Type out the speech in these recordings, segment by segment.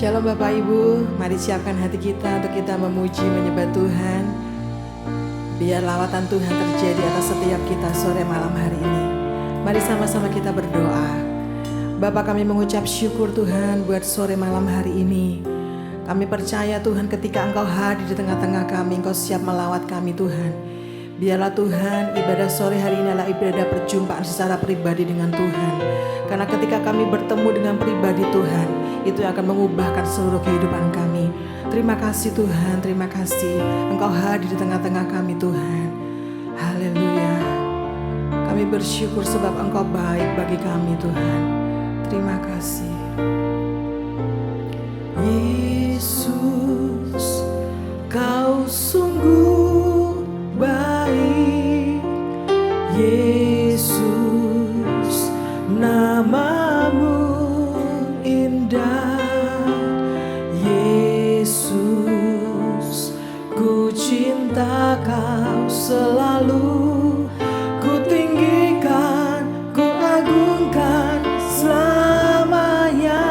Shalom Bapak Ibu, mari siapkan hati kita untuk kita memuji menyembah Tuhan. Biar lawatan Tuhan terjadi atas setiap kita sore malam hari ini. Mari sama-sama kita berdoa. Bapa, kami mengucap syukur Tuhan buat sore malam hari ini. Kami percaya Tuhan, ketika Engkau hadir di tengah-tengah kami, Engkau siap melawat kami Tuhan. Biarlah Tuhan, ibadah sore hari ini adalah ibadah perjumpaan secara pribadi dengan Tuhan. Karena ketika kami bertemu dengan pribadi Tuhan, itu akan mengubahkan seluruh kehidupan kami. Terima kasih Tuhan, terima kasih Engkau hadir di tengah-tengah kami Tuhan. Haleluya. Kami bersyukur sebab Engkau baik bagi kami Tuhan. Terima kasih. Yesus, Kau sungguh baik. Yesus, namamu indah. Yesus, ku cinta Kau selalu. Ku tinggikan, ku agungkan selamanya.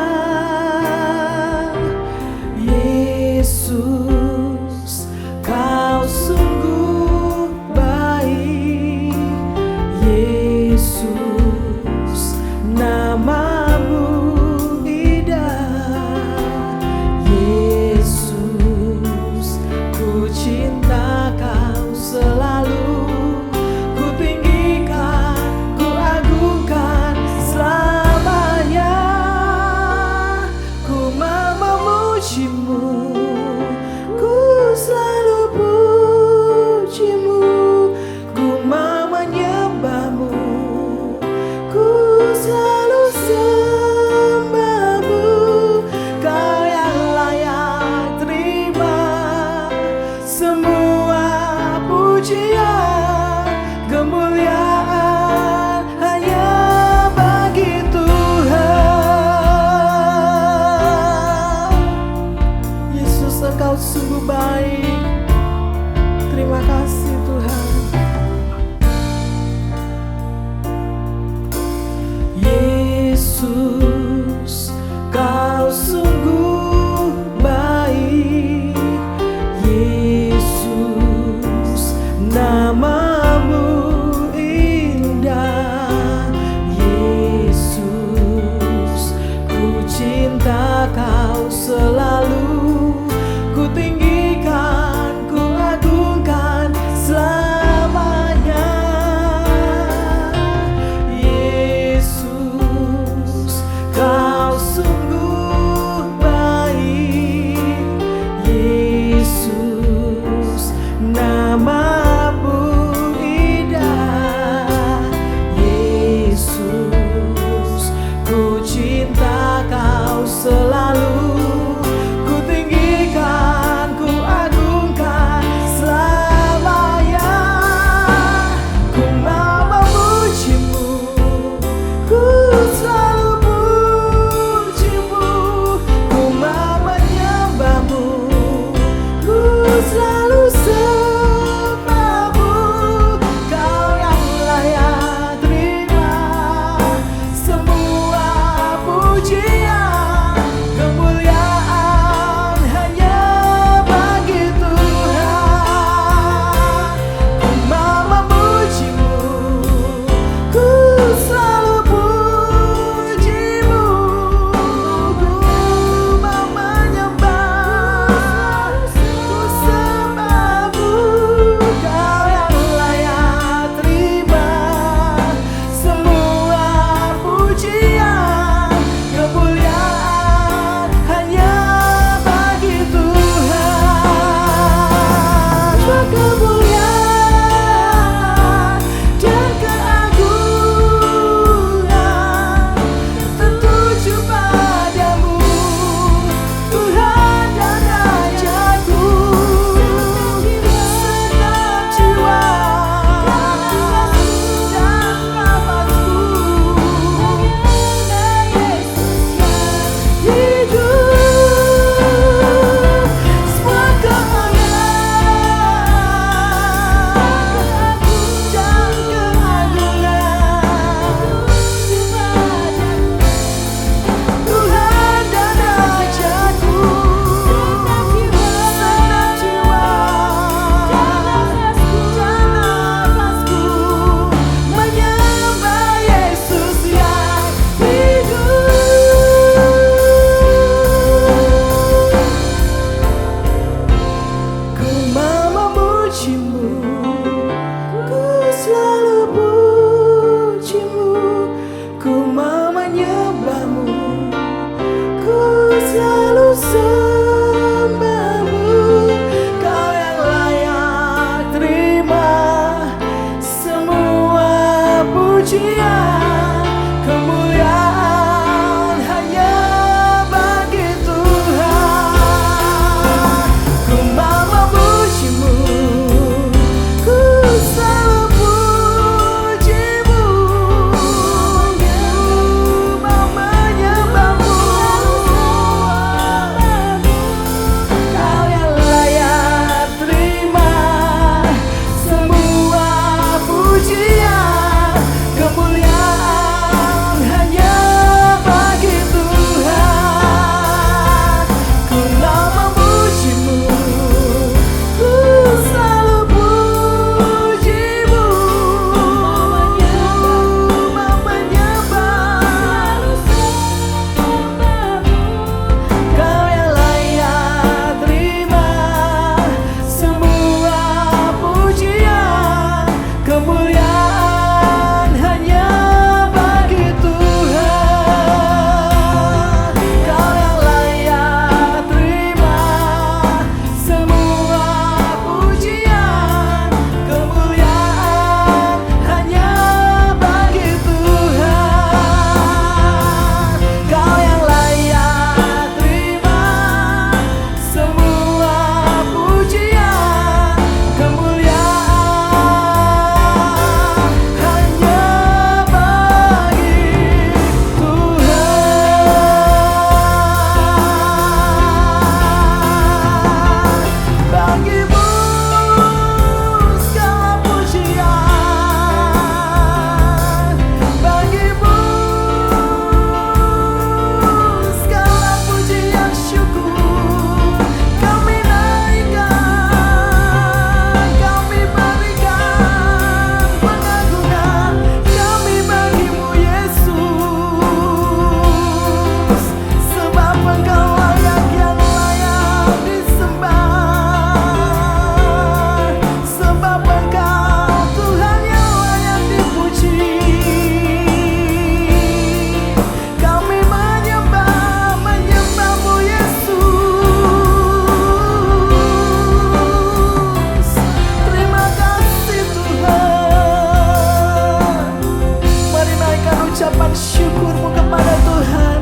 ucapan syukurmu kepada Tuhan,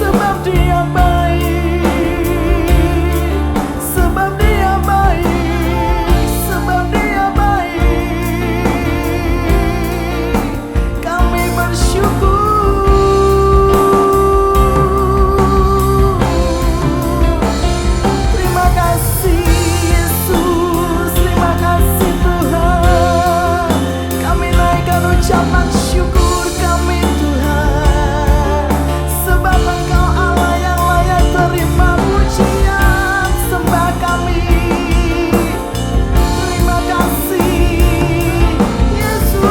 sebab Dia baik, sebab Dia baik, sebab Dia baik. Kami bersyukur. Terima kasih Yesus, terima kasih Tuhan. Kami naikkan ucapan syukur kami Tuhan, sebab Engkau Allah yang layak terima pujian sembah kami. Terima kasih Yesus.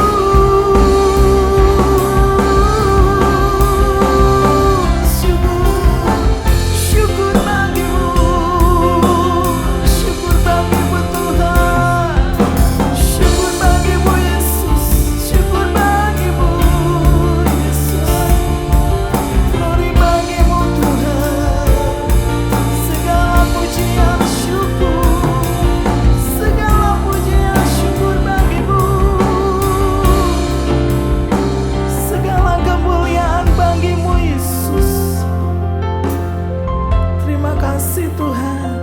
Syukur, syukur bagimu, syukur bagimu Tuhan, syukur bagimu Yesus, syukur bagimu Yesus. Glory bagimu Tuhan, segala pujian syukur, segala pujian syukur bagimu, segala kemuliaan bagimu Yesus. Terima kasih Tuhan.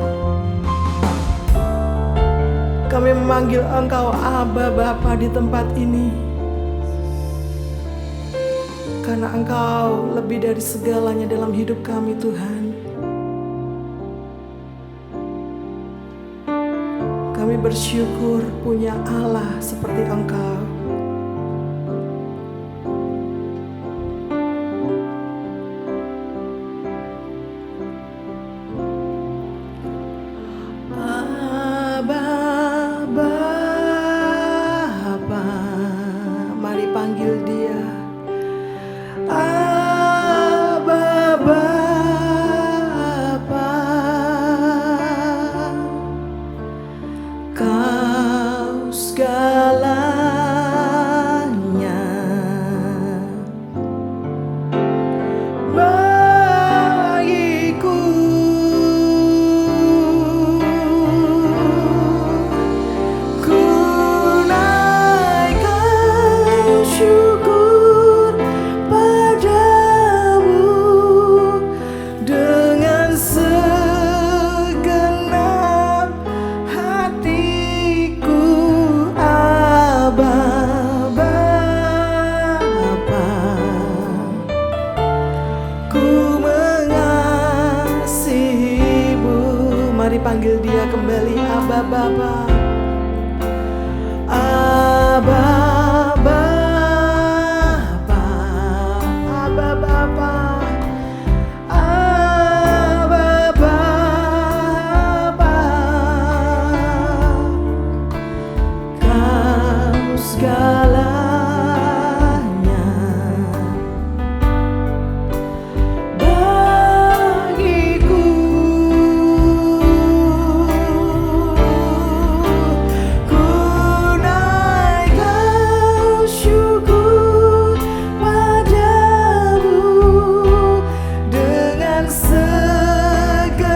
Kami memanggil Engkau Aba Bapa di tempat ini, karena Engkau lebih dari segalanya dalam hidup kami Tuhan. Kami bersyukur punya Allah seperti Engkau. Aba Bapa, mari panggil Dia. Aba Bapa, Kau segalanya bagiku. Ku naikkan syukur padamu dengan segenap hatiku. Aba Bapa, ku mengasihimu. Mari panggil Dia kembali. Aba Bapa, Aba Bapa, Aba Bapa, Aba Bapa, Kau segalanya bagiku. Ku naikkan syukur padamu dengan segenap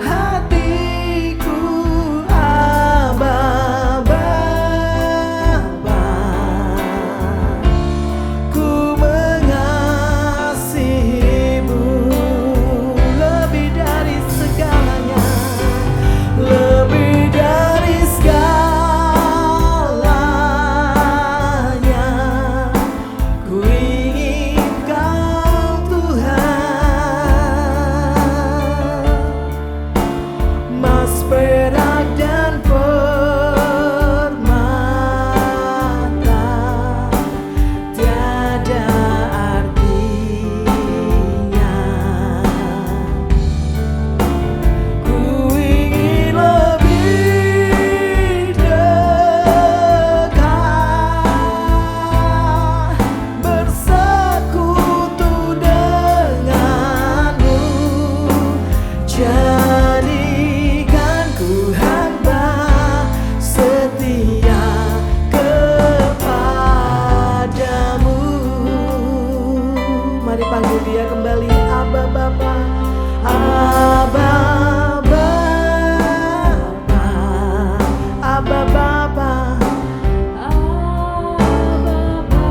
hatiku. Aba Bapa, ku mengasihimu lebih dari segalanya, lebih dari segalanya. Ku ingin Kau Tuhan, emas, perak, dan permata tiada artinya. Ku ingin lebih dekat, bersekutu denganmu. Jadikan ku hamba setia kepadamu. Mari panggil Dia kembali. Aba Bapa, Aba Bapa, Aba Bapa, Aba Bapa.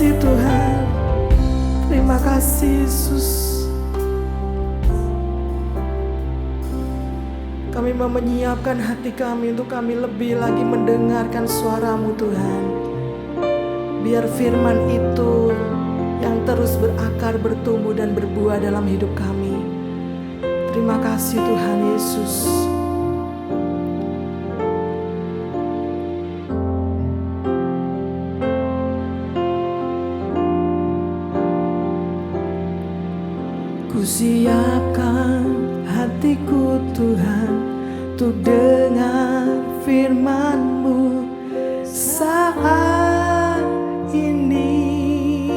kasih Tuhan. Terima kasih Yesus. Kami mau menyiapkan hati kami untuk kami lebih lagi mendengarkan suara-Mu Tuhan. Biar firman itu yang terus berakar, bertumbuh dan berbuah dalam hidup kami. Terima kasih Tuhan Yesus. Kusiapkan hatiku Tuhan untuk dengar firman-Mu saat ini.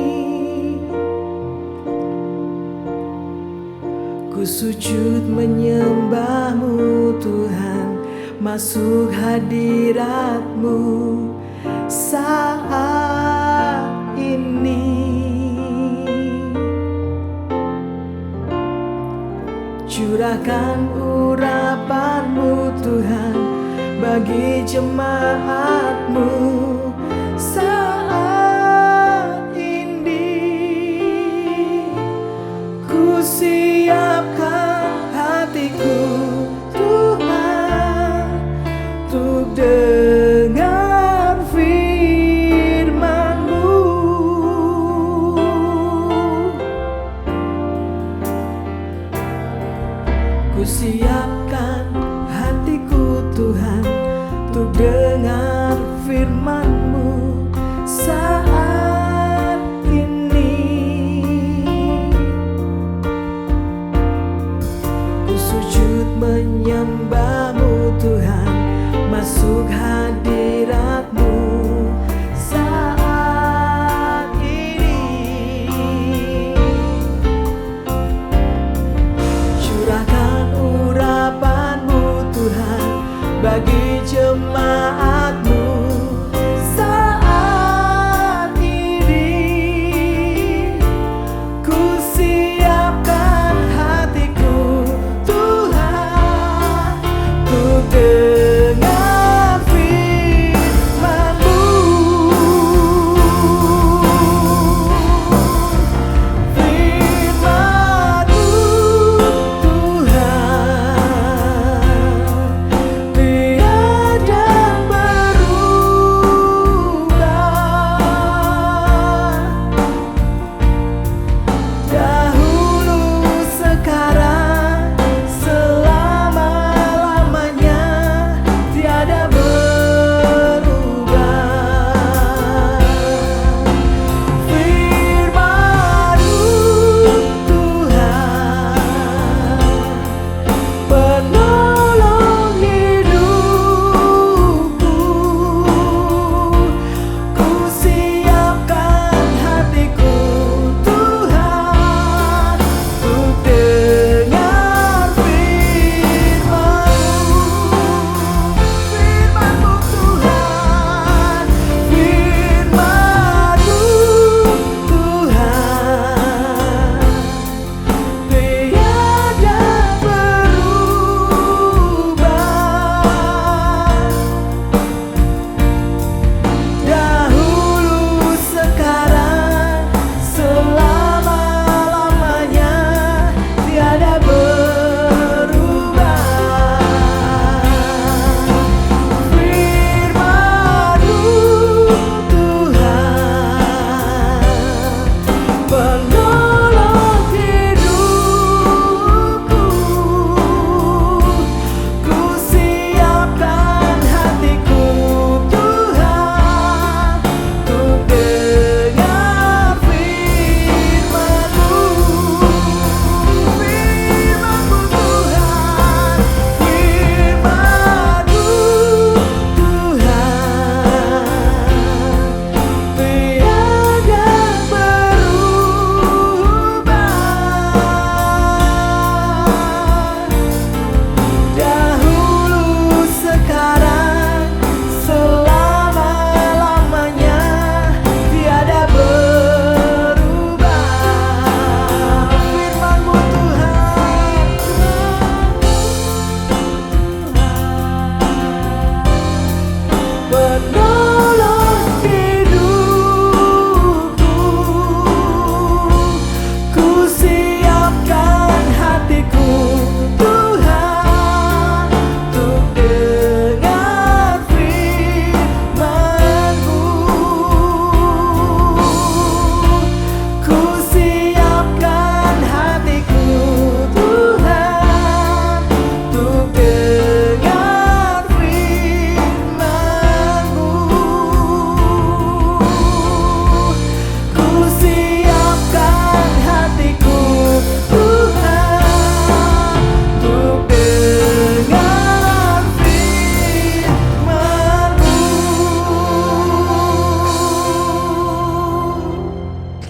Ku sujud menyembah-Mu Tuhan, masuk hadirat-Mu saat ini. Curahkan urapan-Mu Tuhan bagi jemaat-Mu saat ini. Ku siapkan hatiku Tuhan untuk dengar firman-Mu. Ku siapkan hatiku Tuhan untuk dengar firman-Mu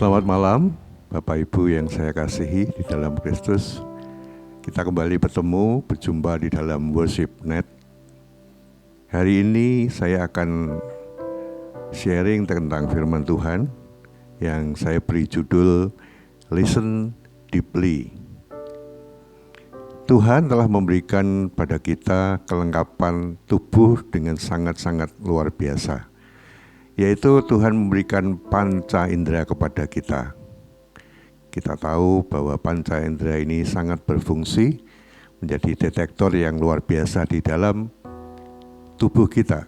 Selamat malam, Bapak Ibu yang saya kasihi di dalam Kristus. Kita kembali berjumpa di dalam Worship Net. Hari ini saya akan sharing tentang firman Tuhan yang saya beri judul Listen Deeply. Tuhan telah memberikan pada kita kelengkapan tubuh dengan sangat-sangat luar biasa, yaitu Tuhan memberikan panca indera kepada kita. Kita tahu bahwa panca indera ini sangat berfungsi menjadi detektor yang luar biasa di dalam tubuh kita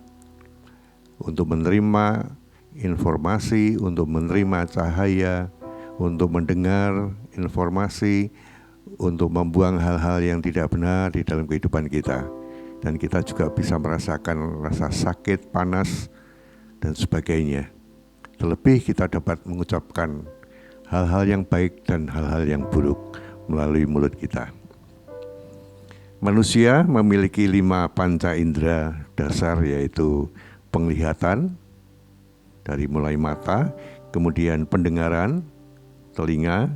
untuk menerima informasi, untuk menerima cahaya, untuk mendengar informasi, untuk membuang hal-hal yang tidak benar di dalam kehidupan kita. Dan kita juga bisa merasakan rasa sakit, panas, dan sebagainya. Terlebih kita dapat mengucapkan hal-hal yang baik dan hal-hal yang buruk melalui mulut kita. Manusia memiliki 5 panca indera dasar, yaitu penglihatan dari mulai mata, kemudian pendengaran, telinga,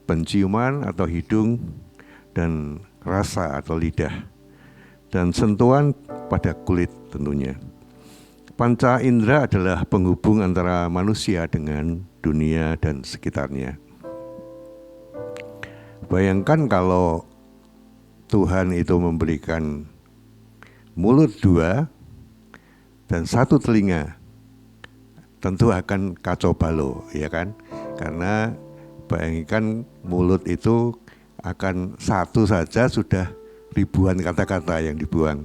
penciuman atau hidung, dan rasa atau lidah, dan sentuhan pada kulit tentunya. Panca indera adalah penghubung antara manusia dengan dunia dan sekitarnya. Bayangkan kalau Tuhan itu memberikan mulut 2 dan 1 telinga, tentu akan kacau balau, ya kan? Karena bayangkan mulut itu akan satu saja sudah ribuan kata-kata yang dibuang.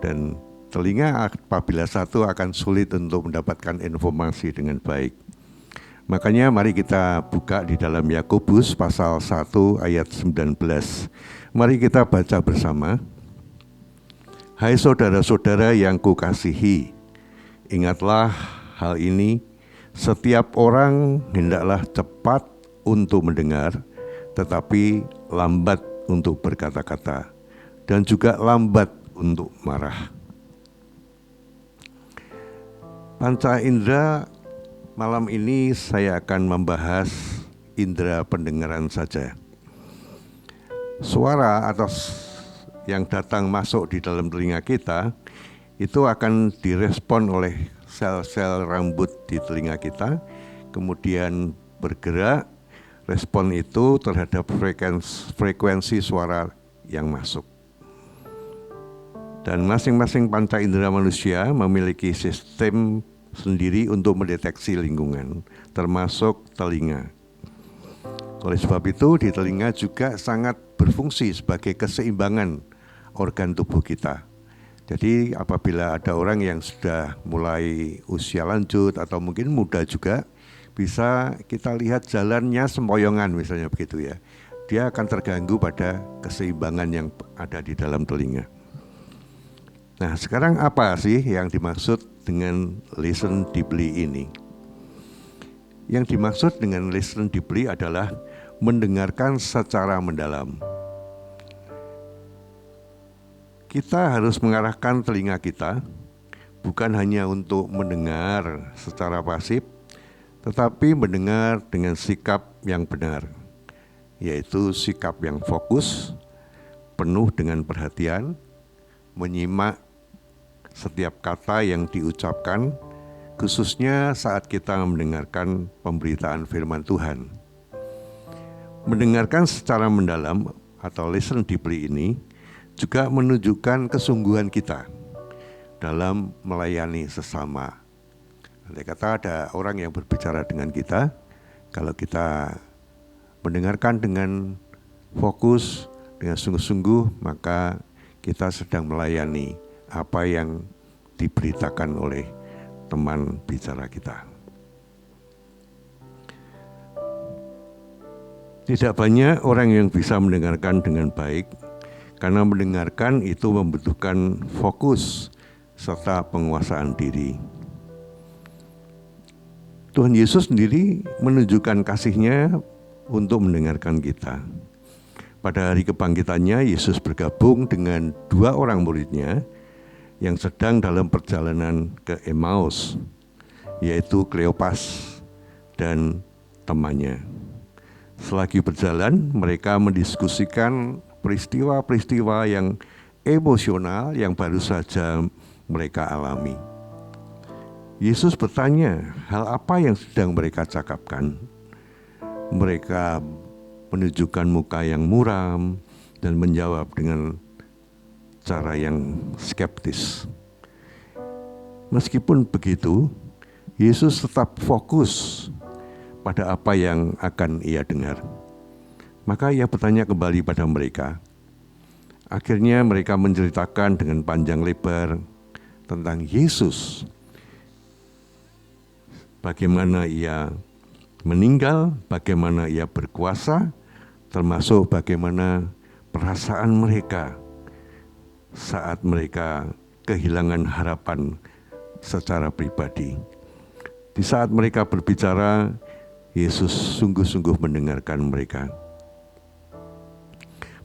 Dan telinga apabila satu akan sulit untuk mendapatkan informasi dengan baik. Makanya mari kita buka di dalam Yakobus pasal 1 ayat 19. Mari kita baca bersama. Hai saudara-saudara yang kukasihi, ingatlah hal ini. Setiap orang hendaklah cepat untuk mendengar, tetapi lambat untuk berkata-kata, dan juga lambat untuk marah. Panca indera malam ini saya akan membahas indera pendengaran saja. Suara atau yang datang masuk di dalam telinga kita itu akan direspon oleh sel-sel rambut di telinga kita, kemudian bergerak respon itu terhadap frekuensi suara yang masuk. Dan masing-masing panca indera manusia memiliki sistem sendiri untuk mendeteksi lingkungan, termasuk telinga. Oleh sebab itu, di telinga juga sangat berfungsi sebagai keseimbangan organ tubuh kita. Jadi apabila ada orang yang sudah mulai usia lanjut atau mungkin muda juga, bisa kita lihat jalannya sempoyongan misalnya begitu ya. Dia akan terganggu pada keseimbangan yang ada di dalam telinga. Nah, sekarang apa sih yang dimaksud dengan listen deeply ini? Yang dimaksud dengan listen deeply adalah mendengarkan secara mendalam. Kita harus mengarahkan telinga kita bukan hanya untuk mendengar secara pasif, tetapi mendengar dengan sikap yang benar, yaitu sikap yang fokus, penuh dengan perhatian, menyimak setiap kata yang diucapkan, khususnya saat kita mendengarkan pemberitaan firman Tuhan. Mendengarkan secara mendalam atau listen deeply ini juga menunjukkan kesungguhan kita dalam melayani sesama. Andai kata ada orang yang berbicara dengan kita, kalau kita mendengarkan dengan fokus, dengan sungguh-sungguh, maka kita sedang melayani apa yang diberitakan oleh teman bicara kita. Tidak banyak orang yang bisa mendengarkan dengan baik, karena mendengarkan itu membutuhkan fokus serta penguasaan diri. Tuhan Yesus sendiri menunjukkan kasih-Nya untuk mendengarkan kita. Pada hari kebangkitannya, Yesus bergabung dengan 2 orang murid-Nya yang sedang dalam perjalanan ke Emmaus, yaitu Kleopas dan temannya. Selagi berjalan, mereka mendiskusikan peristiwa-peristiwa yang emosional yang baru saja mereka alami. Yesus bertanya, hal apa yang sedang mereka cakapkan? Mereka menunjukkan muka yang muram dan menjawab dengan cara yang skeptis. Meskipun begitu, Yesus tetap fokus pada apa yang akan ia dengar. Maka ia bertanya kembali pada mereka. Akhirnya mereka menceritakan dengan panjang lebar tentang Yesus. Bagaimana ia meninggal, bagaimana ia berkuasa, termasuk bagaimana perasaan mereka saat mereka kehilangan harapan secara pribadi. Di saat mereka berbicara, Yesus sungguh-sungguh mendengarkan mereka.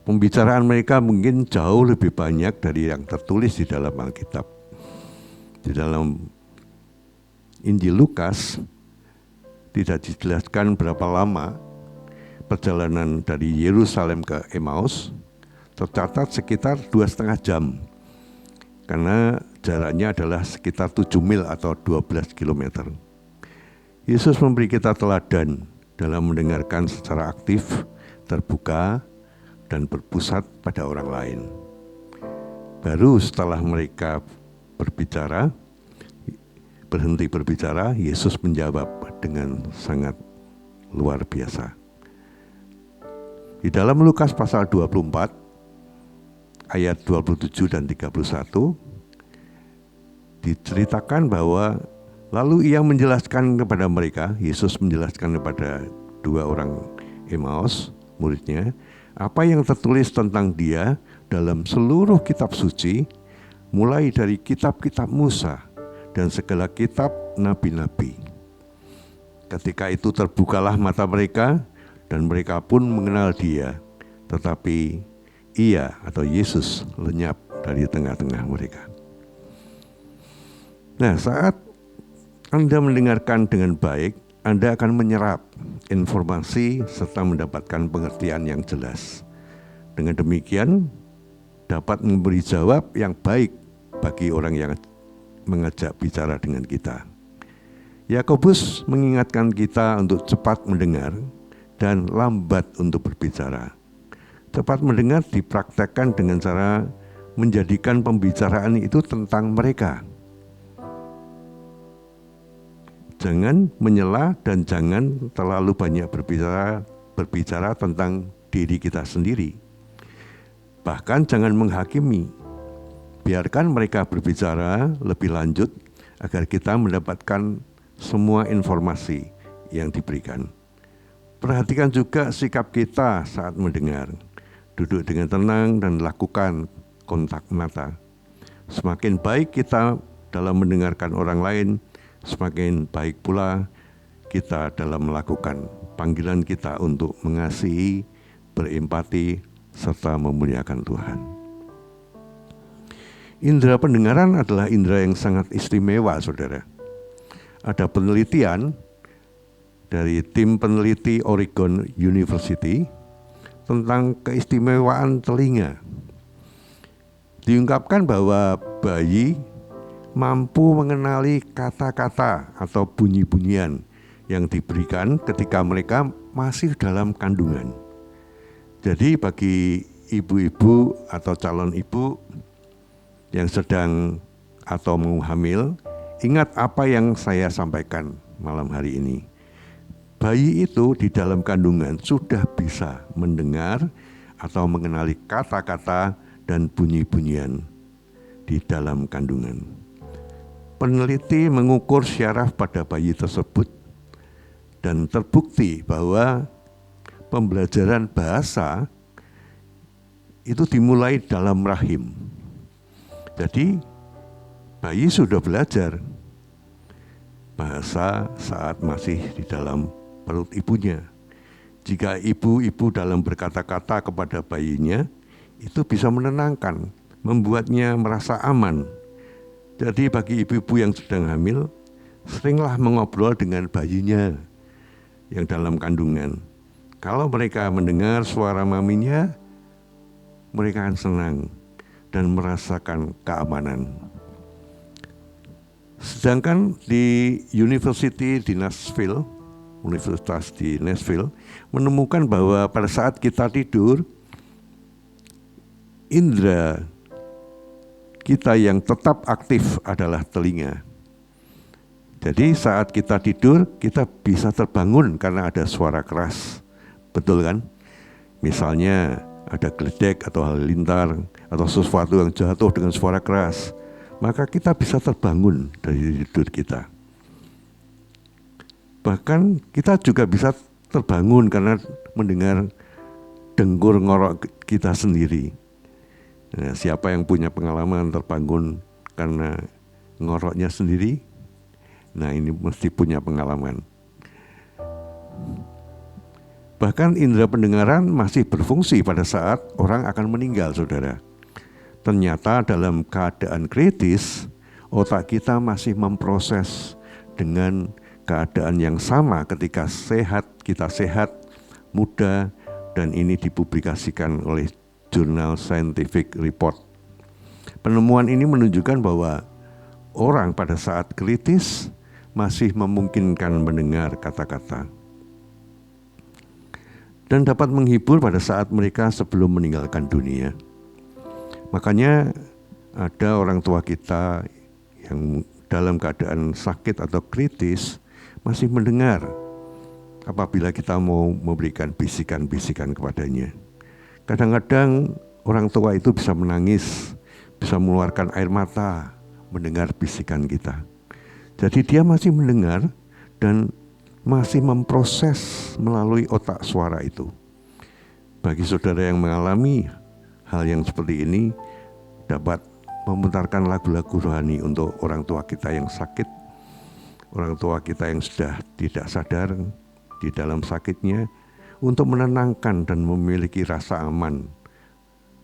Pembicaraan mereka mungkin jauh lebih banyak dari yang tertulis di dalam Alkitab. Di dalam Injil Lukas tidak dijelaskan berapa lama perjalanan dari Yerusalem ke Emmaus, tercatat sekitar 2,5 jam. Karena jaraknya adalah sekitar 7 mil atau 12 km. Yesus memberi kita teladan dalam mendengarkan secara aktif, terbuka, dan berpusat pada orang lain. Baru setelah mereka berhenti berbicara, Yesus menjawab dengan sangat luar biasa. Di dalam Lukas pasal 24, ayat 27 dan 31, diceritakan bahwa lalu ia menjelaskan kepada mereka, Yesus menjelaskan kepada 2 orang Emmaus, muridnya, apa yang tertulis tentang dia dalam seluruh kitab suci, mulai dari kitab-kitab Musa dan segala kitab nabi-nabi. Ketika itu terbukalah mata mereka dan mereka pun mengenal dia, tetapi ia atau Yesus lenyap dari tengah-tengah mereka. Nah, saat Anda mendengarkan dengan baik, Anda akan menyerap informasi serta mendapatkan pengertian yang jelas. Dengan demikian, dapat memberi jawab yang baik bagi orang yang mengajak bicara dengan kita. Yakobus mengingatkan kita untuk cepat mendengar dan lambat untuk berbicara. Cepat mendengar dipraktekkan dengan cara menjadikan pembicaraan itu tentang mereka. Jangan menyela dan jangan terlalu banyak berbicara tentang diri kita sendiri. Bahkan jangan menghakimi. Biarkan mereka berbicara lebih lanjut agar kita mendapatkan semua informasi yang diberikan. Perhatikan juga sikap kita saat mendengar. Duduk dengan tenang dan lakukan kontak mata. Semakin baik kita dalam mendengarkan orang lain, semakin baik pula kita dalam melakukan panggilan kita untuk mengasihi, berempati, serta memuliakan Tuhan. Indera pendengaran adalah indera yang sangat istimewa, saudara. Ada penelitian dari tim peneliti Oregon University tentang keistimewaan telinga. Diungkapkan bahwa bayi mampu mengenali kata-kata atau bunyi-bunyian yang diberikan ketika mereka masih dalam kandungan. Jadi bagi ibu-ibu atau calon ibu yang sedang atau mau hamil, ingat apa yang saya sampaikan malam hari ini. Bayi itu di dalam kandungan sudah bisa mendengar atau mengenali kata-kata dan bunyi-bunyian di dalam kandungan. Peneliti mengukur syaraf pada bayi tersebut dan terbukti bahwa pembelajaran bahasa itu dimulai dalam rahim. Jadi bayi sudah belajar bahasa saat masih di dalam perut ibunya. Jika ibu-ibu dalam berkata-kata kepada bayinya, itu bisa menenangkan, membuatnya merasa aman. Jadi bagi ibu-ibu yang sedang hamil, seringlah mengobrol dengan bayinya yang dalam kandungan. Kalau mereka mendengar suara maminya, mereka akan senang dan merasakan keamanan. Sedangkan di Universitas di Nashville menemukan bahwa pada saat kita tidur, indera kita yang tetap aktif adalah telinga. Jadi saat kita tidur, kita bisa terbangun karena ada suara keras. Betul kan? Misalnya ada geledek atau halilintar atau sesuatu yang jatuh dengan suara keras, maka kita bisa terbangun dari tidur kita. Bahkan kita juga bisa terbangun karena mendengar dengkur ngorok kita sendiri. Nah, siapa yang punya pengalaman terbangun karena ngoroknya sendiri? Nah, ini mesti punya pengalaman. Bahkan indera pendengaran masih berfungsi pada saat orang akan meninggal, saudara. Ternyata dalam keadaan kritis, otak kita masih memproses dengan keadaan yang sama ketika kita sehat, muda, dan ini dipublikasikan oleh jurnal Scientific Report. Penemuan ini menunjukkan bahwa orang pada saat kritis masih memungkinkan mendengar kata-kata dan dapat menghibur pada saat mereka sebelum meninggalkan dunia. Makanya ada orang tua kita yang dalam keadaan sakit atau kritis masih mendengar apabila kita mau memberikan bisikan-bisikan kepadanya. Kadang-kadang orang tua itu bisa menangis, bisa mengeluarkan air mata mendengar bisikan kita. Jadi dia masih mendengar dan masih memproses melalui otak suara itu. Bagi saudara yang mengalami hal yang seperti ini, dapat memutarkan lagu-lagu rohani untuk orang tua kita yang sakit, orang tua kita yang sudah tidak sadar di dalam sakitnya, untuk menenangkan dan memiliki rasa aman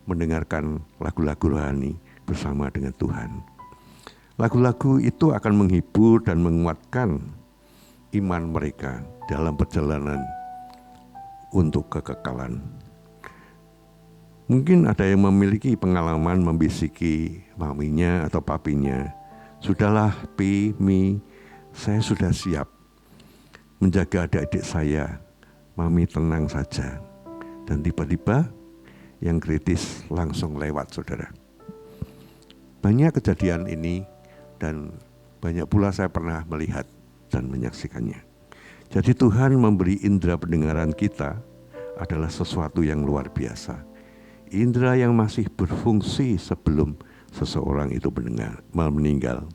mendengarkan lagu-lagu rohani bersama dengan Tuhan. Lagu-lagu itu akan menghibur dan menguatkan iman mereka dalam perjalanan untuk kekekalan. Mungkin ada yang memiliki pengalaman membisiki maminya atau papinya, "Sudahlah Pi, Mi, saya sudah siap menjaga adik-adik saya, Mami tenang saja." Dan tiba-tiba yang kritis langsung lewat, saudara. Banyak kejadian ini dan banyak pula saya pernah melihat dan menyaksikannya. Jadi Tuhan memberi indera pendengaran kita adalah sesuatu yang luar biasa. Indera yang masih berfungsi sebelum seseorang itu meninggal.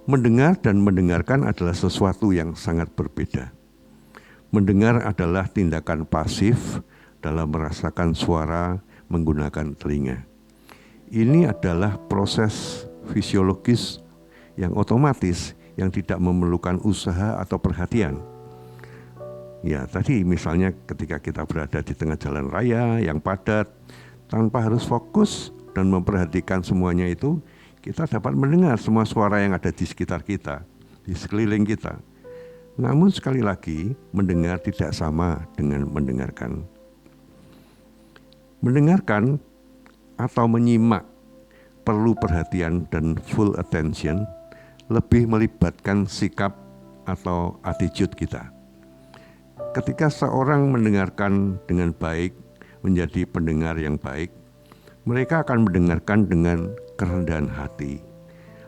Mendengar dan mendengarkan adalah sesuatu yang sangat berbeda. Mendengar adalah tindakan pasif dalam merasakan suara menggunakan telinga. Ini adalah proses fisiologis yang otomatis yang tidak memerlukan usaha atau perhatian. Ya, tadi misalnya ketika kita berada di tengah jalan raya yang padat, tanpa harus fokus dan memperhatikan semuanya itu, kita dapat mendengar semua suara yang ada di sekitar kita, di sekeliling kita. Namun sekali lagi, mendengar tidak sama dengan mendengarkan. Mendengarkan atau menyimak perlu perhatian dan full attention, lebih melibatkan sikap atau attitude kita. Ketika seorang mendengarkan dengan baik, menjadi pendengar yang baik, mereka akan mendengarkan dengan kerendahan hati,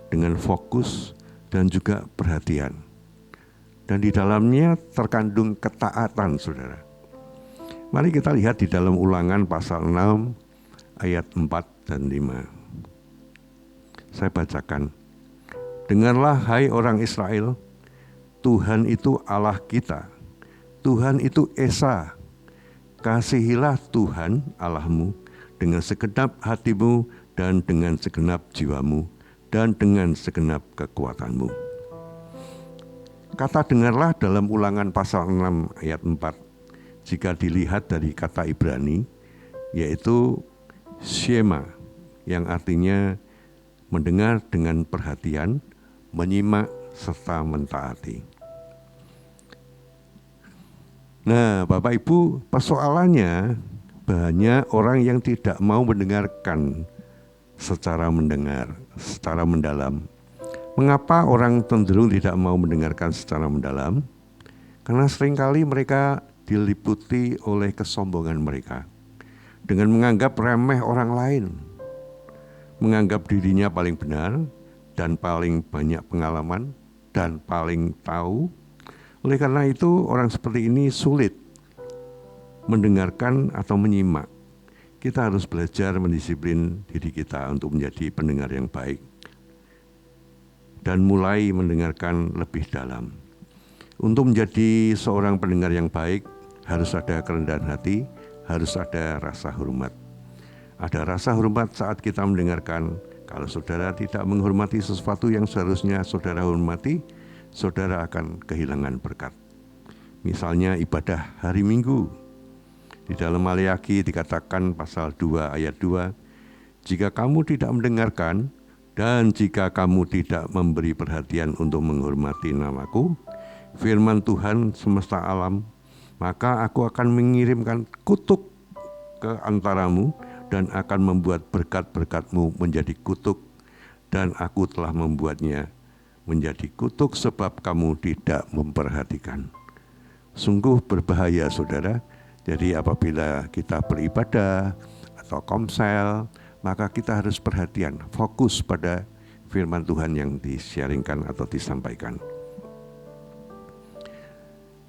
dengan fokus dan juga perhatian. Dan di dalamnya terkandung ketaatan, saudara. Mari kita lihat di dalam Ulangan pasal 6 ayat 4 dan 5. Saya bacakan. "Dengarlah hai orang Israel, Tuhan itu Allah kita, Tuhan itu Esa. Kasihilah Tuhan Allahmu dengan segenap hatimu dan dengan segenap jiwamu dan dengan segenap kekuatanmu." Kata dengarlah dalam Ulangan pasal 6 ayat 4, jika dilihat dari kata Ibrani, yaitu Shema, yang artinya mendengar dengan perhatian, menyimak serta mentaati. Nah, Bapak Ibu, persoalannya banyak orang yang tidak mau mendengarkan secara mendalam. Mengapa orang cenderung tidak mau mendengarkan secara mendalam? Karena seringkali mereka diliputi oleh kesombongan mereka dengan menganggap remeh orang lain, menganggap dirinya paling benar dan paling banyak pengalaman dan paling tahu. Oleh karena itu, orang seperti ini sulit mendengarkan atau menyimak. Kita harus belajar mendisiplin diri kita untuk menjadi pendengar yang baik dan mulai mendengarkan lebih dalam. Untuk menjadi seorang pendengar yang baik, harus ada kerendahan hati, harus ada rasa hormat. Ada rasa hormat saat kita mendengarkan. Kalau saudara tidak menghormati sesuatu yang seharusnya saudara hormati, saudara akan kehilangan berkat. Misalnya ibadah hari Minggu. Di dalam Maleakhi dikatakan pasal 2 ayat 2, jika kamu tidak mendengarkan dan jika kamu tidak memberi perhatian untuk menghormati namaku, firman Tuhan semesta alam, maka aku akan mengirimkan kutuk ke antaramu dan akan membuat berkat-berkatmu menjadi kutuk, dan aku telah membuatnya menjadi kutuk sebab kamu tidak memperhatikan. Sungguh berbahaya, saudara. Jadi apabila kita beribadah atau komsel, maka kita harus perhatian, fokus pada firman Tuhan yang disiaringkan atau disampaikan.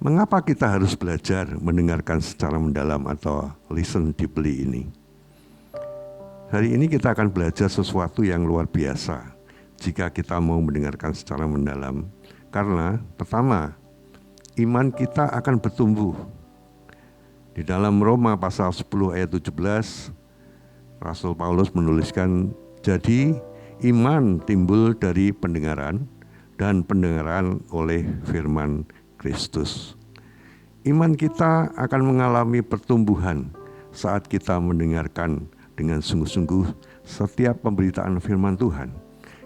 Mengapa kita harus belajar mendengarkan secara mendalam atau listen deeply ini? Hari ini kita akan belajar sesuatu yang luar biasa jika kita mau mendengarkan secara mendalam. Karena pertama, iman kita akan bertumbuh. Di dalam Roma pasal 10 ayat 17, Rasul Paulus menuliskan, jadi iman timbul dari pendengaran dan pendengaran oleh firman Kristus. Iman kita akan mengalami pertumbuhan saat kita mendengarkan dengan sungguh-sungguh setiap pemberitaan firman Tuhan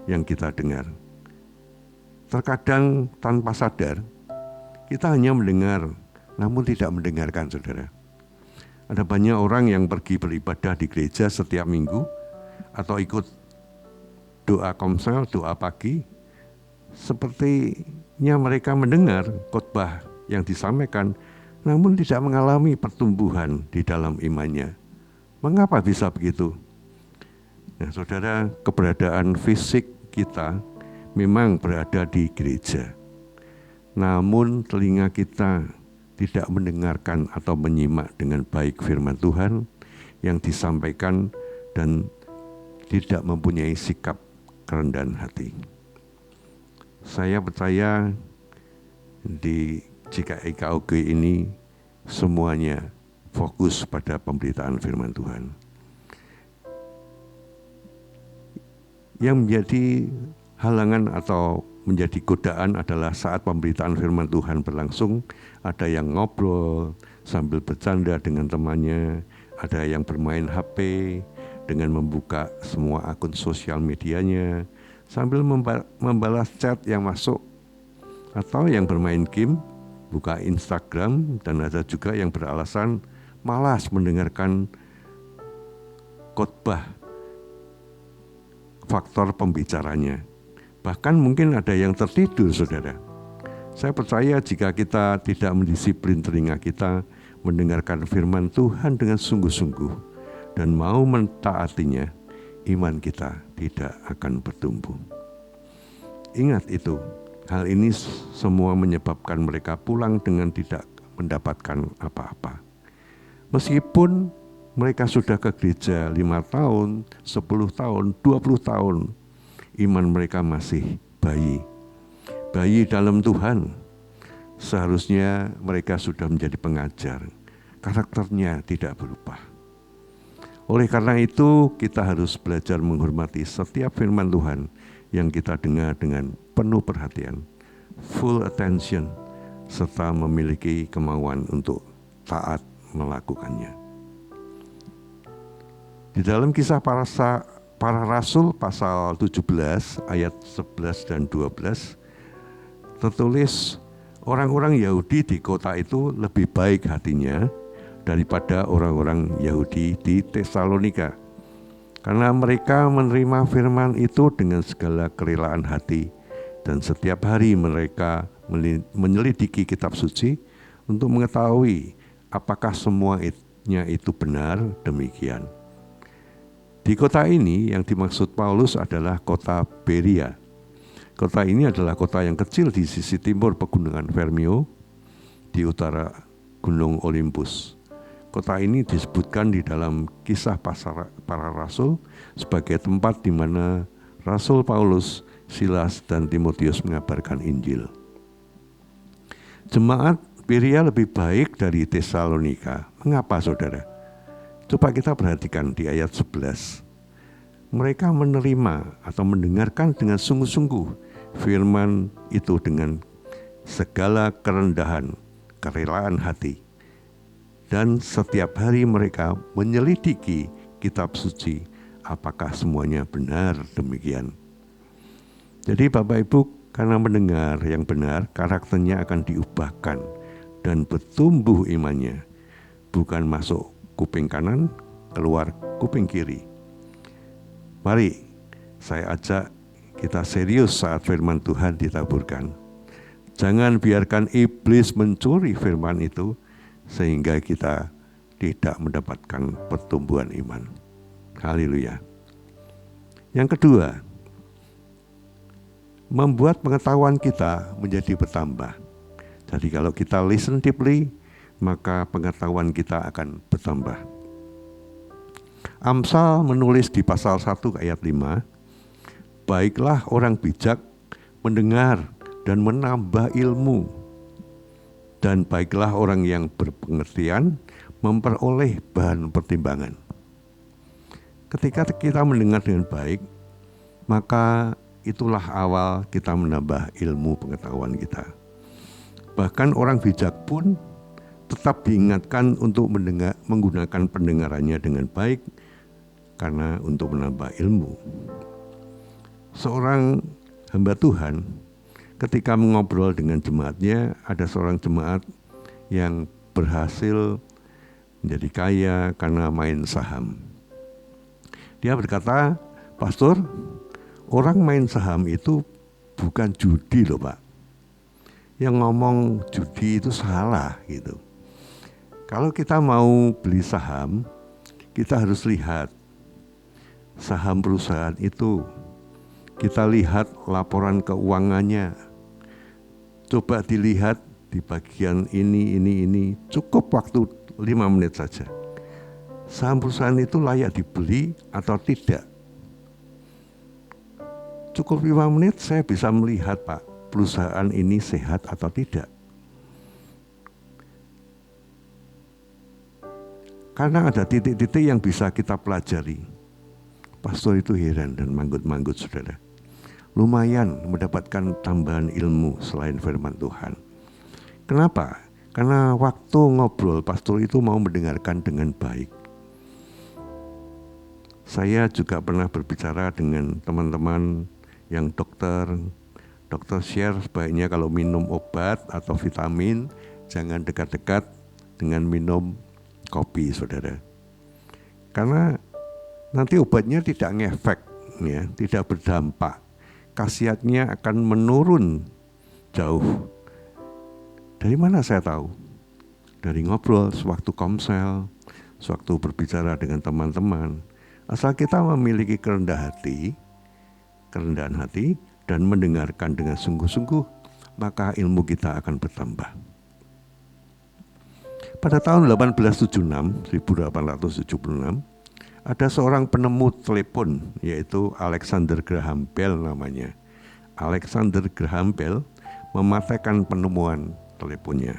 yang kita dengar. Terkadang tanpa sadar, kita hanya mendengar, namun tidak mendengarkan, saudara. Ada banyak orang yang pergi beribadah di gereja setiap minggu, atau ikut doa komsel, doa pagi, sepertinya mereka mendengar khotbah yang disampaikan, namun tidak mengalami pertumbuhan di dalam imannya. Mengapa bisa begitu? Nah, saudara, keberadaan fisik kita memang berada di gereja, namun telinga kita tidak mendengarkan atau menyimak dengan baik firman Tuhan yang disampaikan dan tidak mempunyai sikap kerendahan hati. Saya percaya di GKI-KOG ini semuanya fokus pada pemberitaan firman Tuhan. Yang menjadi halangan atau menjadi godaan adalah saat pemberitaan firman Tuhan berlangsung, ada yang ngobrol sambil bercanda dengan temannya, ada yang bermain HP dengan membuka semua akun sosial medianya, sambil membalas chat yang masuk, atau yang bermain game, buka Instagram, dan ada juga yang beralasan malas mendengarkan khotbah, faktor pembicaranya. Bahkan mungkin ada yang tertidur, saudara. Saya percaya jika kita tidak mendisiplin telinga kita mendengarkan firman Tuhan dengan sungguh-sungguh dan mau mentaatinya, iman kita tidak akan bertumbuh. Ingat itu, hal ini semua menyebabkan mereka pulang dengan tidak mendapatkan apa-apa. Meskipun mereka sudah ke gereja 5 tahun, 10 tahun, 20 tahun, iman mereka masih bayi dalam Tuhan. Seharusnya mereka sudah menjadi pengajar, karakternya tidak berubah. Oleh karena itu, kita harus belajar menghormati setiap firman Tuhan yang kita dengar dengan penuh perhatian, full attention, serta memiliki kemauan untuk taat melakukannya. Di dalam Kisah Para Rasul pasal 17 ayat 11 dan 12 tertulis, orang-orang Yahudi di kota itu lebih baik hatinya daripada orang-orang Yahudi di Tesalonika, karena mereka menerima firman itu dengan segala kerelaan hati, dan setiap hari mereka menyelidiki kitab suci untuk mengetahui apakah semuanya itu benar demikian. Di kota ini yang dimaksud Paulus adalah kota Berea. Kota ini adalah kota yang kecil di sisi timur pegunungan Vermio, di utara Gunung Olympus. Kota ini disebutkan di dalam Kisah Para Rasul sebagai tempat di mana Rasul Paulus, Silas, dan Timotius mengabarkan Injil. Jemaat Berea lebih baik dari Tesalonika. Mengapa, saudara? Coba kita perhatikan di ayat 11. Mereka menerima atau mendengarkan dengan sungguh-sungguh firman itu dengan segala kerendahan, kerelaan hati. Dan setiap hari mereka menyelidiki kitab suci, apakah semuanya benar demikian. Jadi Bapak Ibu, karena mendengar yang benar, karakternya akan diubahkan dan bertumbuh imannya. Bukan masuk kuping kanan, keluar kuping kiri. Mari saya ajak kita serius saat firman Tuhan ditaburkan. Jangan biarkan iblis mencuri firman itu sehingga kita tidak mendapatkan pertumbuhan iman. Haleluya. Yang kedua, membuat pengetahuan kita menjadi bertambah. Jadi kalau kita listen deeply, maka pengetahuan kita akan bertambah. Amsal menulis di pasal 1 ayat 5, baiklah orang bijak mendengar dan menambah ilmu, dan baiklah orang yang berpengertian memperoleh bahan pertimbangan. Ketika kita mendengar dengan baik, maka itulah awal kita menambah ilmu pengetahuan kita. Bahkan orang bijak pun tetap diingatkan untuk menggunakan pendengarannya dengan baik, karena untuk menambah ilmu. Seorang hamba Tuhan ketika mengobrol dengan jemaatnya, ada seorang jemaat yang berhasil menjadi kaya karena main saham. Dia berkata, "Pastor, orang main saham itu bukan judi loh Pak. Yang ngomong judi itu salah gitu. Kalau kita mau beli saham, kita harus lihat saham perusahaan itu. Kita lihat laporan keuangannya. Coba dilihat di bagian ini. Cukup waktu 5 menit saja. Saham perusahaan itu layak dibeli atau tidak. Cukup 5 menit saya bisa melihat Pak, perusahaan ini sehat atau tidak. Karena ada titik-titik yang bisa kita pelajari. Pastor itu heran dan manggut-manggut saudara. Lumayan mendapatkan tambahan ilmu selain firman Tuhan. Kenapa? Karena waktu ngobrol pastor itu mau mendengarkan dengan baik. Saya juga pernah berbicara dengan teman-teman yang dokter share sebaiknya kalau minum obat atau vitamin jangan dekat-dekat dengan minum kopi saudara. Karena nanti obatnya tidak ngefek, ya, tidak berdampak. Khasiatnya akan menurun jauh. Dari mana saya tahu? Dari ngobrol, sewaktu komsel, sewaktu berbicara dengan teman-teman. Asal kita memiliki kerendahan hati dan mendengarkan dengan sungguh-sungguh, maka ilmu kita akan bertambah. Pada tahun 1876, ada seorang penemu telepon, yaitu Alexander Graham Bell namanya. Alexander Graham Bell mematahkan penemuan teleponnya.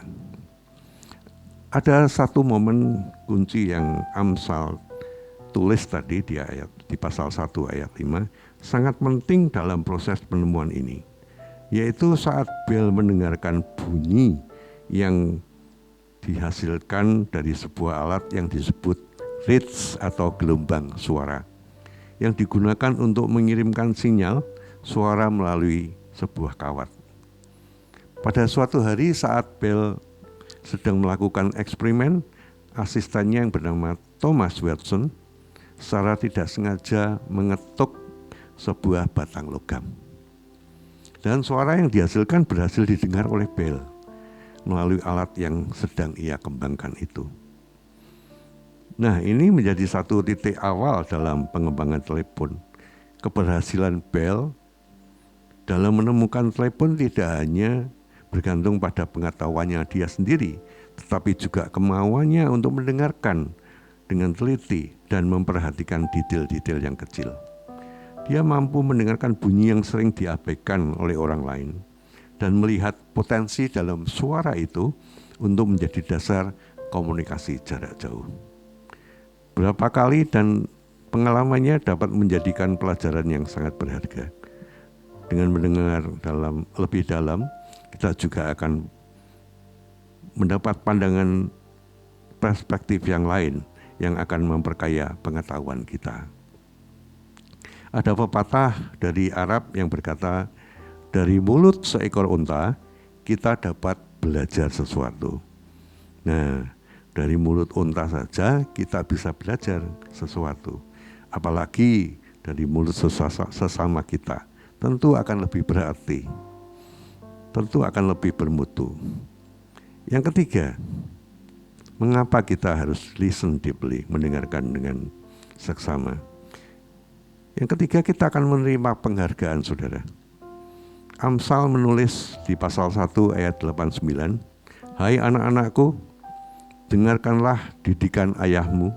Ada satu momen kunci yang Amsal tulis tadi di pasal 1 ayat 5, sangat penting dalam proses penemuan ini, yaitu saat Bell mendengarkan bunyi yang dihasilkan dari sebuah alat yang disebut reeds atau gelombang suara, yang digunakan untuk mengirimkan sinyal suara melalui sebuah kawat. Pada suatu hari saat Bell sedang melakukan eksperimen, asistennya yang bernama Thomas Watson secara tidak sengaja mengetuk sebuah batang logam. Dan suara yang dihasilkan berhasil didengar oleh Bell melalui alat yang sedang ia kembangkan itu. Nah, ini menjadi satu titik awal dalam pengembangan telepon. Keberhasilan Bell dalam menemukan telepon tidak hanya bergantung pada pengetahuannya dia sendiri, tetapi juga kemauannya untuk mendengarkan dengan teliti dan memperhatikan detail-detail yang kecil. Dia mampu mendengarkan bunyi yang sering diabaikan oleh orang lain dan melihat potensi dalam suara itu untuk menjadi dasar komunikasi jarak jauh. Berapa kali dan pengalamannya dapat menjadikan pelajaran yang sangat berharga. Dengan mendengar lebih dalam, kita juga akan mendapat pandangan perspektif yang lain yang akan memperkaya pengetahuan kita. Ada pepatah dari Arab yang berkata, dari mulut seekor unta kita dapat belajar sesuatu. Nah, dari mulut unta saja kita bisa belajar sesuatu. Apalagi dari mulut sesama kita, tentu akan lebih berarti, tentu akan lebih bermutu. Yang ketiga, mengapa kita harus listen deeply, mendengarkan dengan seksama? Yang ketiga, kita akan menerima penghargaan, saudara. Amsal menulis di pasal 1 ayat 89, hai anak-anakku, dengarkanlah didikan ayahmu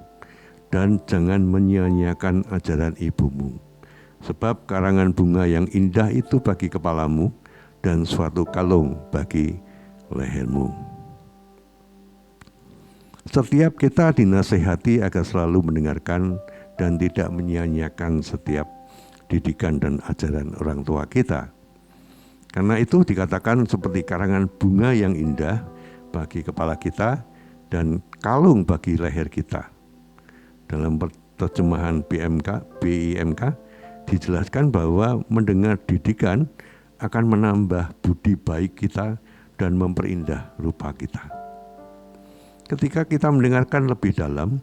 dan jangan menyia-nyiakan ajaran ibumu. Sebab karangan bunga yang indah itu bagi kepalamu dan suatu kalung bagi lehermu. Setiap kita dinasehati agar selalu mendengarkan dan tidak menyia-nyiakan setiap didikan dan ajaran orang tua kita. Karena itu dikatakan seperti karangan bunga yang indah bagi kepala kita dan kalung bagi leher kita. Dalam terjemahan BIMK dijelaskan bahwa mendengar didikan akan menambah budi baik kita dan memperindah rupa kita. Ketika kita mendengarkan lebih dalam,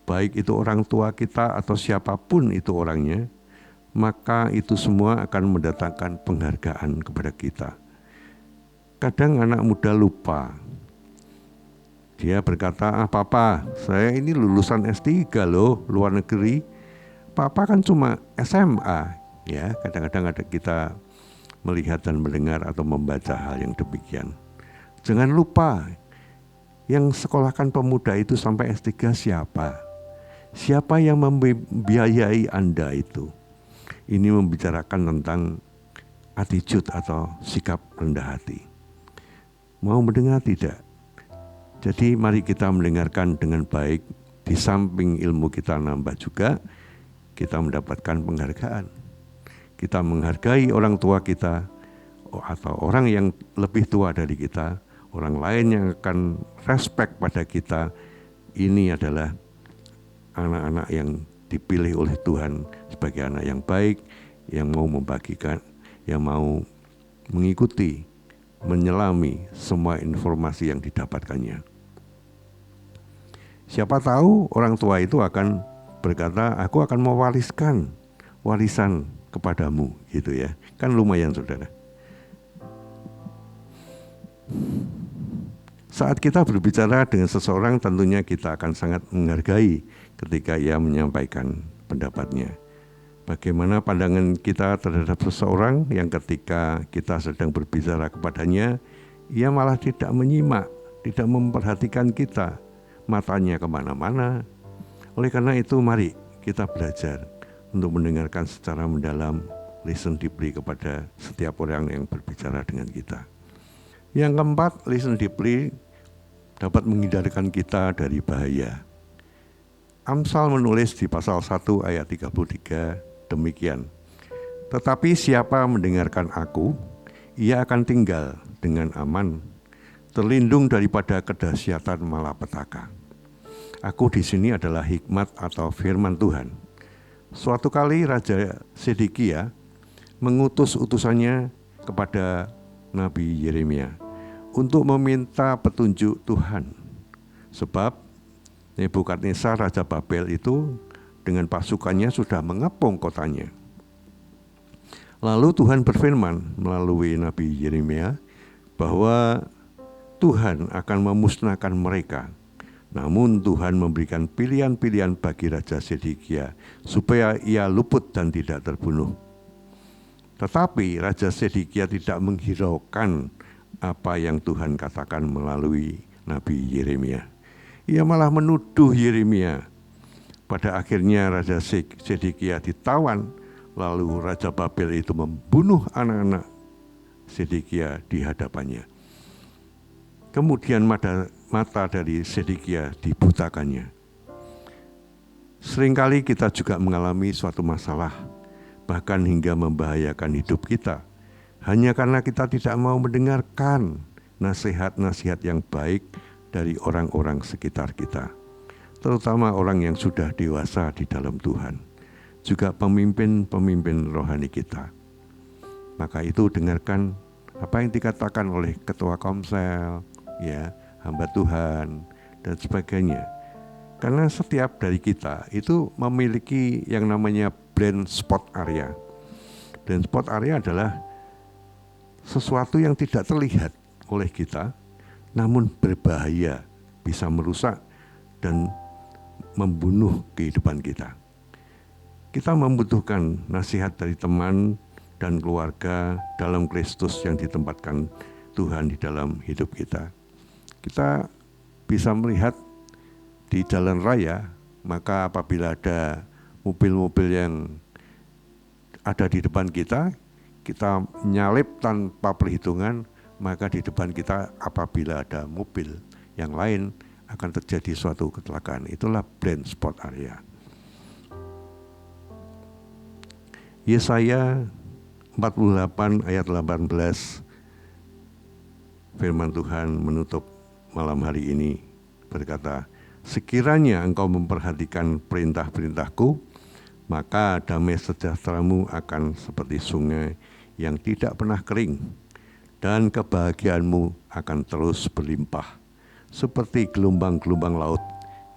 baik itu orang tua kita atau siapapun itu orangnya, maka itu semua akan mendatangkan penghargaan kepada kita. Kadang anak muda lupa. Dia berkata, papa, saya ini lulusan S3 loh, luar negeri. Papa kan cuma SMA. Ya, kadang-kadang ada kita melihat dan mendengar atau membaca hal yang demikian. Jangan lupa, yang sekolahkan pemuda itu sampai S3 siapa? Siapa yang membiayai Anda itu? Ini membicarakan tentang attitude atau sikap rendah hati. Mau mendengar tidak? Jadi mari kita mendengarkan dengan baik. Di samping ilmu kita nambah juga, kita mendapatkan penghargaan. Kita menghargai orang tua kita atau orang yang lebih tua dari kita, orang lain yang akan respect pada kita. Ini adalah anak-anak yang dipilih oleh Tuhan sebagai anak yang baik, yang mau membagikan, yang mau mengikuti, menyelami semua informasi yang didapatkannya. Siapa tahu orang tua itu akan berkata, aku akan mewariskan warisan kepadamu, gitu ya. Kan lumayan, saudara. Saat kita berbicara dengan seseorang, tentunya kita akan sangat menghargai ketika ia menyampaikan pendapatnya. Bagaimana pandangan kita terhadap seseorang yang ketika kita sedang berbicara kepadanya, ia malah tidak menyimak, tidak memperhatikan kita, matanya kemana-mana. Oleh karena itu, mari kita belajar untuk mendengarkan secara mendalam, listen deeply kepada setiap orang yang berbicara dengan kita. Yang keempat, listen deeply dapat menghindarkan kita dari bahaya. Amsal menulis di pasal 1 ayat 33 demikian. Tetapi siapa mendengarkan aku, ia akan tinggal dengan aman, terlindung daripada kedahsyatan malapetaka. Aku di sini adalah hikmat atau firman Tuhan. Suatu kali Raja Sedekia mengutus utusannya kepada Nabi Yeremia untuk meminta petunjuk Tuhan. Sebab Nebukadnezar Raja Babel itu dengan pasukannya sudah mengepung kotanya. Lalu Tuhan berfirman melalui Nabi Yeremia bahwa Tuhan akan memusnahkan mereka. Namun Tuhan memberikan pilihan-pilihan bagi Raja Sedekia supaya ia luput dan tidak terbunuh. Tetapi Raja Sedekia tidak menghiraukan apa yang Tuhan katakan melalui Nabi Yeremia. Ia malah menuduh Yeremia. Pada akhirnya Raja Sedekia ditawan, lalu Raja Babel itu membunuh anak-anak Sedekia di hadapannya. Kemudian mata dari Sedekia dibutakannya. Seringkali kita juga mengalami suatu masalah, bahkan hingga membahayakan hidup kita, hanya karena kita tidak mau mendengarkan nasihat-nasihat yang baik dari orang-orang sekitar kita, terutama orang yang sudah dewasa di dalam Tuhan, juga pemimpin-pemimpin rohani kita. Maka itu dengarkan apa yang dikatakan oleh ketua komsel, ya, hamba Tuhan dan sebagainya. Karena setiap dari kita itu memiliki yang namanya blind spot area. Blind spot area adalah sesuatu yang tidak terlihat oleh kita, namun berbahaya, bisa merusak dan membunuh kehidupan kita. Kita membutuhkan nasihat dari teman dan keluarga dalam Kristus yang ditempatkan Tuhan di dalam hidup kita. Kita bisa melihat di jalan raya, maka apabila ada mobil-mobil yang ada di depan kita, kita nyalip tanpa perhitungan, maka di depan kita apabila ada mobil yang lain akan terjadi suatu kecelakaan. Itulah blind spot area. Yesaya 48 ayat 18, firman Tuhan menutup malam hari ini berkata, sekiranya engkau memperhatikan perintah-perintahku, maka damai sejahteramu akan seperti sungai yang tidak pernah kering, dan kebahagiaanmu akan terus berlimpah, seperti gelombang-gelombang laut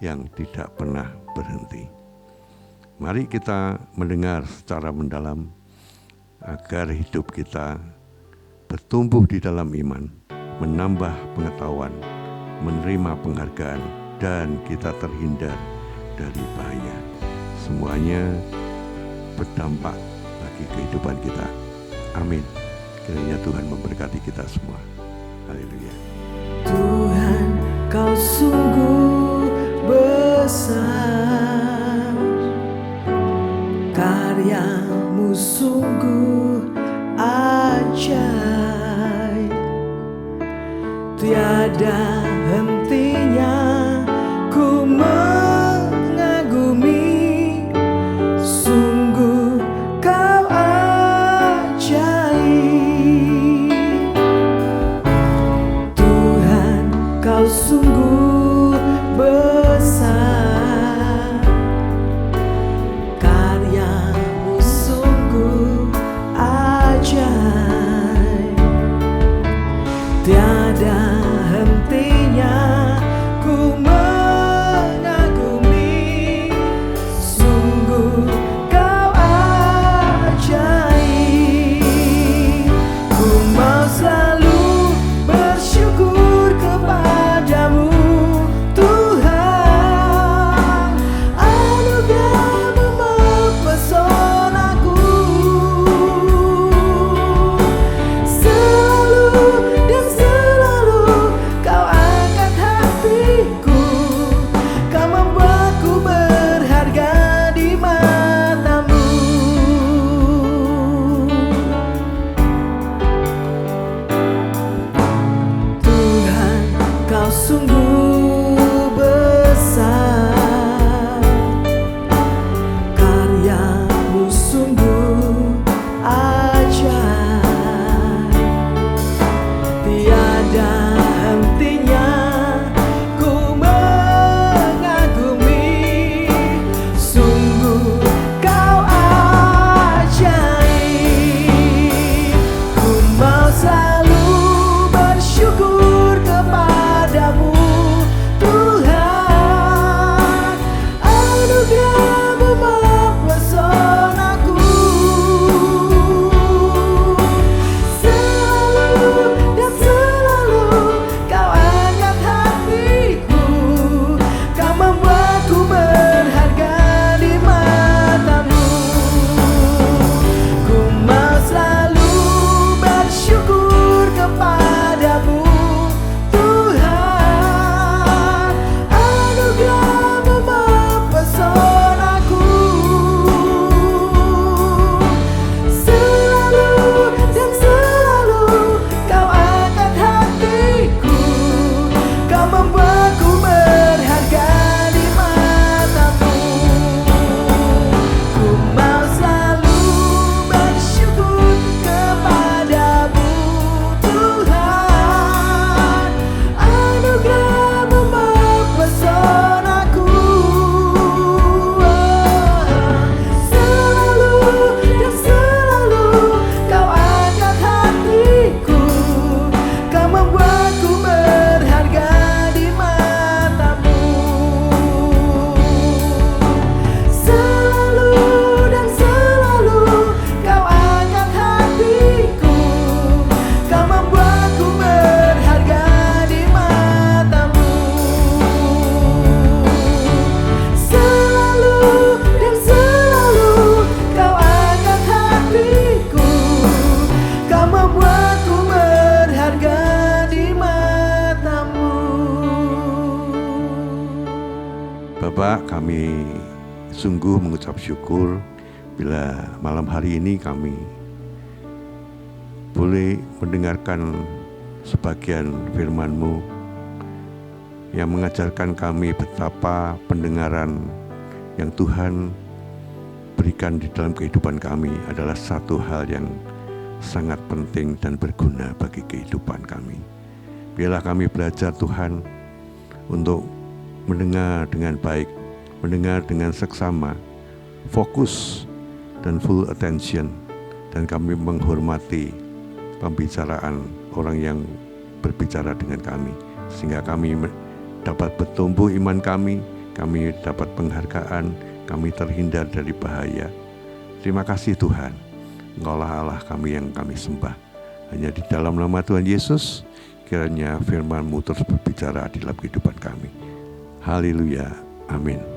yang tidak pernah berhenti. Mari kita mendengar secara mendalam agar hidup kita bertumbuh di dalam iman, menambah pengetahuan, menerima penghargaan, dan kita terhindar dari bahaya. Semuanya berdampak bagi kehidupan kita. Amin. Kiranya Tuhan memberkati kita semua. Haleluya. Tuhan, Kau sungguh besar, karya-Mu sungguh ajaib, tiada hentinya ku mengagumi, sungguh Kau ajaib. Tuhan, Kau sungguh besar, karya-Mu sungguh ajaib, tiada hentinya ku mengagumi, sungguh Kau ajaib. Ku mau selalu bersyukur kepadamu, Tuhan, anugerah-Mu mempesonaku, selalu dan selalu Kau angkat hatiku, Kau membuatku berharga di mata-Mu. Tuhan, Kau sungguh besar, karya-Mu sungguh ajaib, tiada hentinya ku mengagumi, sungguh Kau ajaib. Ku mau selalu Bapak, kami sungguh mengucap syukur bila malam hari ini kami boleh mendengarkan sebagian firman-Mu yang mengajarkan kami betapa pendengaran yang Tuhan berikan di dalam kehidupan kami adalah satu hal yang sangat penting dan berguna bagi kehidupan kami. Biarlah kami belajar Tuhan untuk mendengar dengan baik, mendengar dengan seksama, fokus dan full attention, dan kami menghormati pembicaraan orang yang berbicara dengan kami, sehingga kami dapat bertumbuh iman kami dapat penghargaan, kami terhindar dari bahaya. Terima kasih Tuhan, Engkaulah Allah kami yang kami sembah. Hanya di dalam nama Tuhan Yesus, kiranya firman-Mu terus berbicara di dalam kehidupan kami. Haleluya, amin.